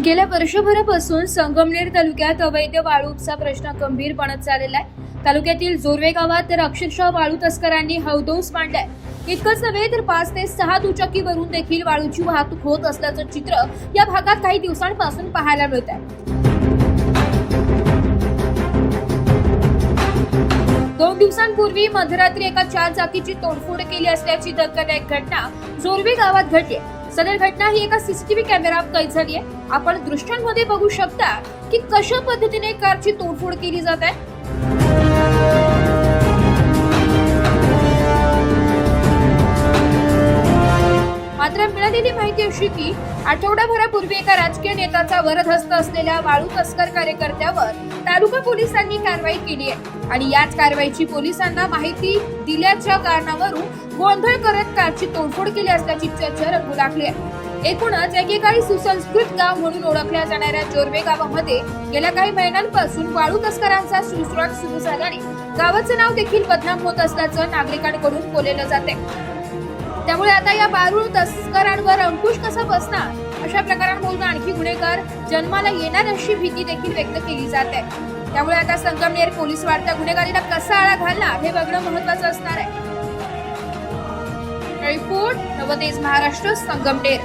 गेल्या वर्षभरापासून संगमनेर तालुक्यात अवैध वाळू उपसा प्रश्न गंभीर बनत चाललेला आहे। तालुक्यातील जोरवे गावात तर अक्षरशः वाळू तस्करांनी हौदोस मांडलाय। इतकंच नव्हे तर 5 ते 6 दुचाकीवरून देखील वाळूची वाहतूक होत असल्याचं चित्र या भागात काही दिवसांपासून पाहायला मिळत आहे। 2 दिवसांपूर्वी मध्यरात्री एका 4 चाकीची तोडफोड केली असल्याची धक्कादायक घटना जोरवे गावात घडली। सदर घटना ही एका सीसीटीव्ही कॅमेऱ्यात कैद झाली आहे। आपण दृश्यांमध्ये बघू शकता की कशा पद्धतीने कारची तोडफोड केली जात आहे। मात्र मिळालेली माहिती अशी की आठवडाभरापूर्वी एका राजकीय नेत्याचा वरदहस्त असलेल्या वाळू तस्कर कार्यकर्त्यावर तालुका पोलिसांनी कारवाई केली आहे आणि याच कारवाईची पोलिसांना माहिती दिल्याच्या कारणावरून गोंधळ करत कारची तोडफोड केली असल्याची चर्चा रंगू लागली आहे। एकूणच एकेकाळी सुसंस्कृत गाव म्हणून ओळखल्या जाणाऱ्या जोरवे गावामध्ये गेल्या काही महिन्यांपासून वाळू तस्करांचा सुळसुळाट सुरू झाल्याने गावाचं नाव देखील बदनाम होत असल्याचं नागरिकांकडून बोललं जाते। त्यामुळे आता या वाळू तस्करांवर अंकुश कसा बसणार अशा प्रकारांमधून आणखी गुन्हेगार जन्माला येणार अशी भीती देखील व्यक्त केली जाते। त्यामुळे आता संगमनेर पोलीस वाढत्या गुन्हेगारीला कसा आळा घालणार हे बघणं महत्त्वाचं असणार आहे। रिपोर्ट नवतेज महाराष्ट्र संगमनेर।